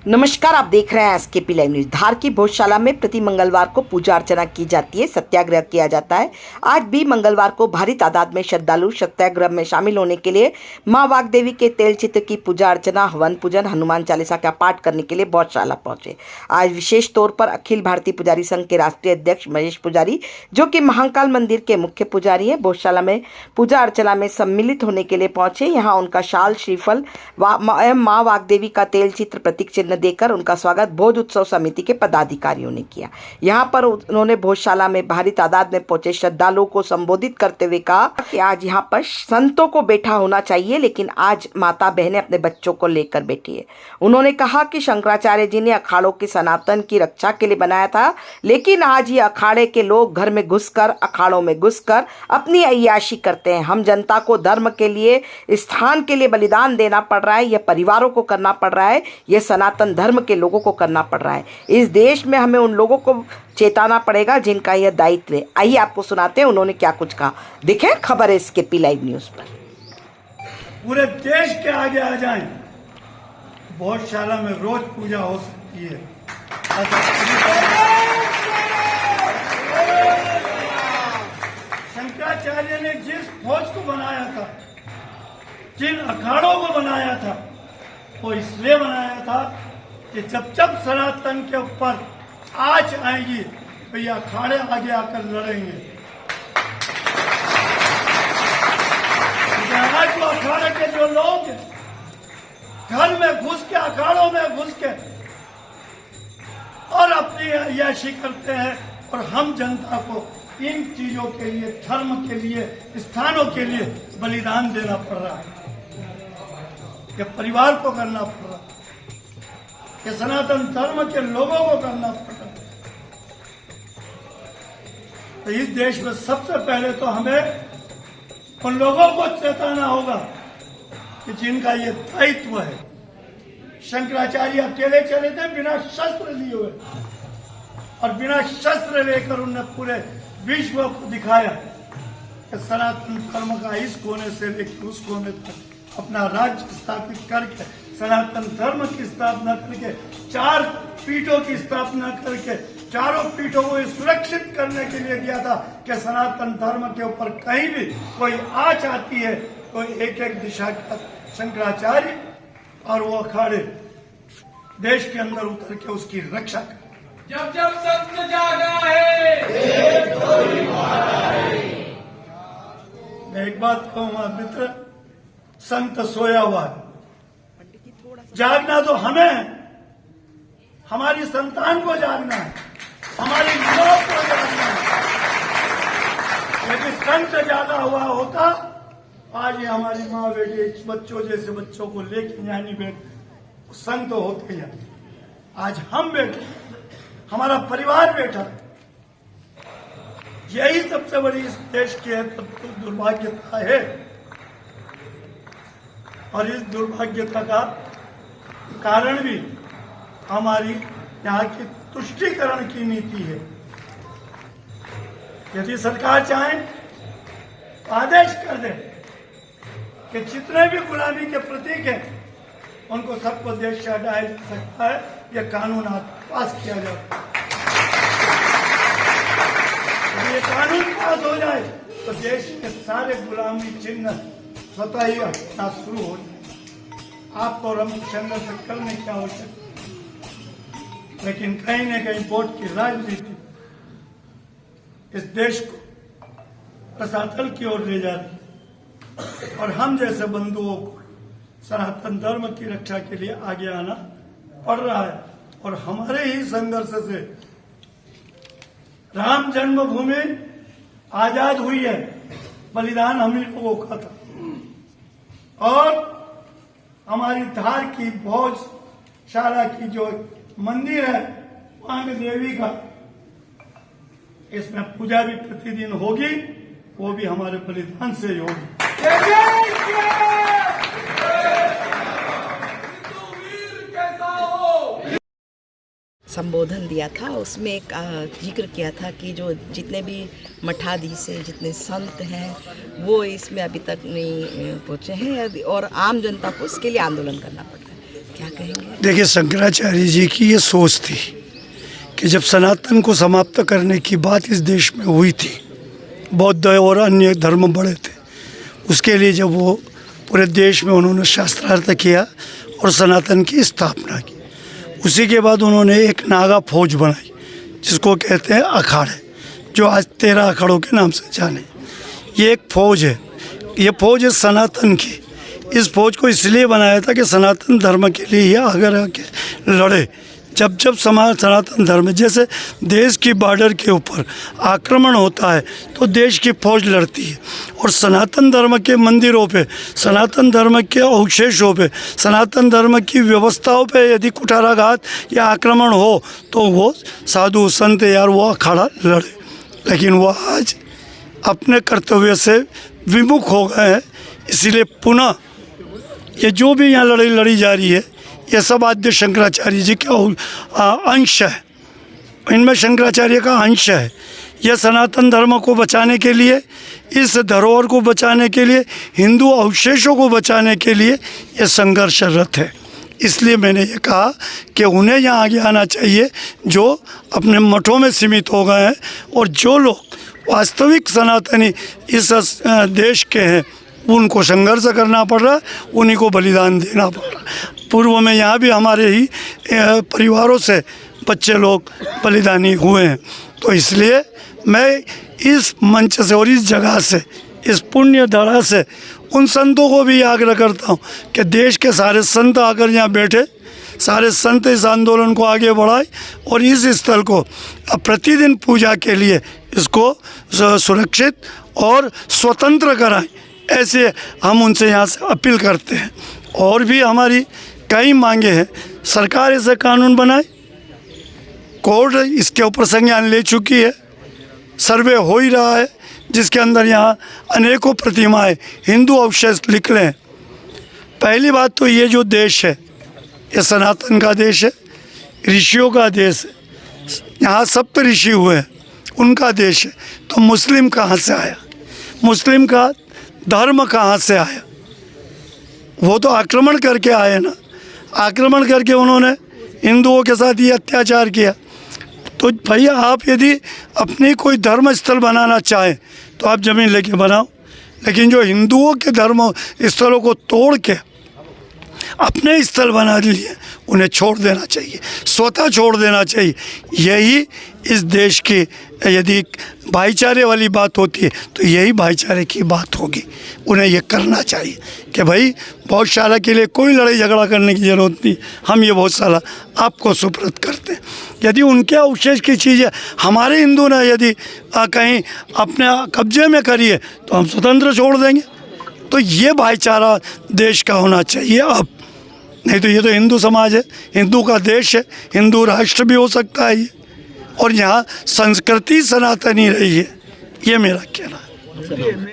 नमस्कार, आप देख रहे हैं एसकेपी लाइव न्यूज। धार की भोजशाला में प्रति मंगलवार को पूजा अर्चना की जाती है, सत्याग्रह किया जाता है। आज भी मंगलवार को भारी तादाद में श्रद्धालु सत्याग्रह में शामिल होने के लिए मां वाग्देवी के तेल चित्र की पूजा अर्चना, हवन पूजन, हनुमान चालीसा का पाठ करने के लिए भोजशाला पहुंचे। आज विशेष तौर पर अखिल भारतीय पुजारी संघ के राष्ट्रीय अध्यक्ष महेश पुजारी, जो कि महाकाल मंदिर के मुख्य पुजारी है, भोजशाला में पूजा अर्चना में सम्मिलित होने के लिए पहुंचे। यहाँ उनका शाल, श्रीफल मां वाग्देवी का तेल चित्र प्रतीक चिन्ह देकर उनका स्वागत भोज उत्सव समिति के पदाधिकारियों ने किया। यहां पर उन्होंने भोजशाला में भारी तादाद में पहुंचे श्रद्धालुओं को संबोधित करते हुए कहा कि आज यहां पर संतों को बैठा होना चाहिए, लेकिन आज माता बहनें अपने बच्चों को लेकर बैठी है। उन्होंने कहा कि शंकराचार्य जी ने अखाड़ों की सनातन की रक्षा के लिए बनाया था, लेकिन आज ये अखाड़े के लोग घर में घुसकर, अखाड़ों में घुसकर अपनी अय्याशी करते हैं। हम जनता को धर्म के लिए, स्थान के लिए बलिदान देना पड़ रहा है, यह परिवारों को करना पड़ रहा है, यह सनातन धर्म के लोगों को करना पड़ रहा है। इस देश में हमें उन लोगों को चेताना पड़ेगा जिनका यह दायित्व है। आइए आपको सुनाते हैं उन्होंने क्या कुछ कहा। देखें खबर है एसकेपी लाइव न्यूज पर। पूरे देश के आगे आ जाएं, भोजशाला में रोज पूजा हो सकती है। शंकराचार्य ने जिस फौज को बनाया था, जिन अखाड़ों को बनाया था, वो इसलिए बनाया था कि जब जब सनातन के ऊपर आंच आएगी तो ये अखाड़े आगे आकर लड़ेंगे। आज वो अखाड़े के जो लोग घर में घुस के, अखाड़ों में घुस के और अपनी अय्याशी करते हैं, और हम जनता को इन चीजों के लिए, धर्म के लिए, स्थानों के लिए बलिदान देना पड़ रहा है। ये परिवार को करना पड़ रहा है, ये सनातन धर्म के लोगों को करना पड़ रहा है। तो इस देश में सबसे पहले तो हमें उन लोगों को चेताना होगा कि जिनका ये दायित्व है। शंकराचार्य अकेले चले थे बिना शस्त्र लिए हुए, और बिना शस्त्र लेकर उन्होंने पूरे विश्व को दिखाया कि सनातन धर्म का इस कोने से लेकर उस कोने तक अपना राज्य स्थापित करके, सनातन धर्म की स्थापना करके, 4 पीठों की स्थापना करके, चारों पीठों को सुरक्षित करने के लिए किया था कि सनातन धर्म के ऊपर कहीं भी कोई आंच आती है, कोई एक दिशा का शंकराचार्य और वो अखाड़े देश के अंदर उतर के उसकी रक्षा कर। जब जब संत जागा है, मैं एक बात कहूंगा मित्र, संत सोया हुआ है, जागना तो हमें है, हमारी संतान को जागना है, हमारी युवा को जागना है। यदि संत जागा हुआ होता, आज ये हमारी माँ बेटे, बच्चों जैसे बच्चों को लेके यानी बेटे संत होते हैं। आज हम बैठे, हमारा परिवार बैठा, यही सबसे बड़ी इस देश की है दुर्भाग्यता है। और इस दुर्भाग्यता का कारण भी हमारी यहाँ की तुष्टीकरण की नीति है। यदि सरकार चाहे तो आदेश कर दे कि जितने भी गुलामी के प्रतीक हैं उनको सबको देश से हटाया जा सकता है, यह कानून पास किया जाए। यदि ये कानून पास हो जाए तो देश के सारे गुलामी चिन्ह स्वतः ही हटना शुरू हो जाए। आपको और हम संघर्ष करने की आवश्यकता, लेकिन कहीं न कहीं वोट की राजनीति इस देश को रसातल की ओर ले जा रही है, और हम जैसे बंधुओं को सनातन धर्म की रक्षा के लिए आगे आना पड़ रहा है। और हमारे ही संघर्ष से राम जन्मभूमि आजाद हुई है, बलिदान हम ही लोगों का था। और हमारी धार की भोजशाला की जो मंदिर है वाग्देवी का, इसमें पूजा भी प्रतिदिन होगी, वो भी हमारे बलिदान से ही होगी। संबोधन दिया था, उसमें एक जिक्र किया था कि जो जितने भी मठाधीश हैं, जितने संत हैं, वो इसमें अभी तक नहीं पहुँचे हैं, और आम जनता को इसके लिए आंदोलन करना पड़ रहा है। क्या कहेंगे? देखिए, शंकराचार्य जी की ये सोच थी कि जब सनातन को समाप्त करने की बात इस देश में हुई थी, बौद्ध और अन्य धर्म बड़े थे, उसके लिए जब वो पूरे देश में उन्होंने शास्त्रार्थ किया और सनातन की स्थापना की, उसी के बाद उन्होंने एक नागा फौज बनाई जिसको कहते हैं अखाड़े, जो आज 13 अखाड़ों के नाम से जाने। ये एक फौज है, ये फौज है सनातन की। इस फौज को इसलिए बनाया था कि सनातन धर्म के लिए ये अगर आके लड़े। जब जब सनातन धर्म, जैसे देश की बॉर्डर के ऊपर आक्रमण होता है तो देश की फौज लड़ती है, और सनातन धर्म के मंदिरों पे, सनातन धर्म के अवशेषों पे, सनातन धर्म की व्यवस्थाओं पे यदि कुठाराघात या आक्रमण हो तो वो साधु संत यार वो अखाड़ा लड़े। लेकिन वो आज अपने कर्तव्य से विमुख हो गए हैं, इसीलिए पुनः ये जो भी यहाँ लड़ाई लड़ी जा रही है ये सब आद्य शंकराचार्य जी का अंश है, इनमें शंकराचार्य का अंश है। यह सनातन धर्म को बचाने के लिए, इस धरोहर को बचाने के लिए, हिंदू अवशेषों को बचाने के लिए ये संघर्षरत है। इसलिए मैंने ये कहा कि उन्हें यहाँ आगे आना चाहिए जो अपने मठों में सीमित हो गए हैं, और जो लोग वास्तविक सनातनी इस देश के हैं उनको संघर्ष करना पड़ रहा है, उन्हीं को बलिदान देना पड़ रहा है। पूर्व में यहाँ भी हमारे ही परिवारों से बच्चे लोग बलिदानी हुए हैं। तो इसलिए मैं इस मंच से और इस जगह से, इस पुण्य धरा से उन संतों को भी आग्रह करता हूँ कि देश के सारे संत आकर यहाँ बैठे, सारे संत इस आंदोलन को आगे बढ़ाए और इस स्थल को प्रतिदिन पूजा के लिए इसको सुरक्षित और स्वतंत्र कराएं। ऐसे हम उनसे यहाँ से अपील करते हैं। और भी हमारी कई मांगे हैं, सरकार ऐसे कानून बनाए, कोर्ट इसके ऊपर संज्ञान ले चुकी है, सर्वे हो ही रहा है जिसके अंदर यहाँ अनेकों प्रतिमाएं हिंदू अवशेष निकले हैं। पहली बात तो ये जो देश है ये सनातन का देश है, ऋषियों का देश है, यहाँ सप्त ऋषि हुए हैं, उनका देश है। तो मुस्लिम कहाँ से आया, मुस्लिम का धर्म कहाँ से आया? वो तो आक्रमण करके आए ना, आक्रमण करके उन्होंने हिंदुओं के साथ ये अत्याचार किया। तो भाई आप यदि अपनी कोई धर्म स्थल बनाना चाहें तो आप ज़मीन लेके बनाओ, लेकिन जो हिंदुओं के धर्म स्थलों को तोड़ के अपने स्थल बना लिए उन्हें छोड़ देना चाहिए, स्वतः छोड़ देना चाहिए। यही इस देश की यदि भाईचारे वाली बात होती है तो यही भाईचारे की बात होगी। उन्हें ये करना चाहिए कि भाई गौशाला के लिए कोई लड़ाई झगड़ा करने की ज़रूरत नहीं, हम ये गौशाला आपको सुपुर्द करते हैं। यदि उनके अवशेष की चीज़ें हमारे हिंदू ने यदि कहीं अपने कब्जे में करी है तो हम स्वतंत्र छोड़ देंगे। तो ये भाईचारा देश का होना चाहिए अब, नहीं तो ये तो हिंदू समाज है, हिंदू का देश है, हिंदू राष्ट्र भी हो सकता है ये, और यहाँ संस्कृति सनातनी रही है, ये मेरा कहना है।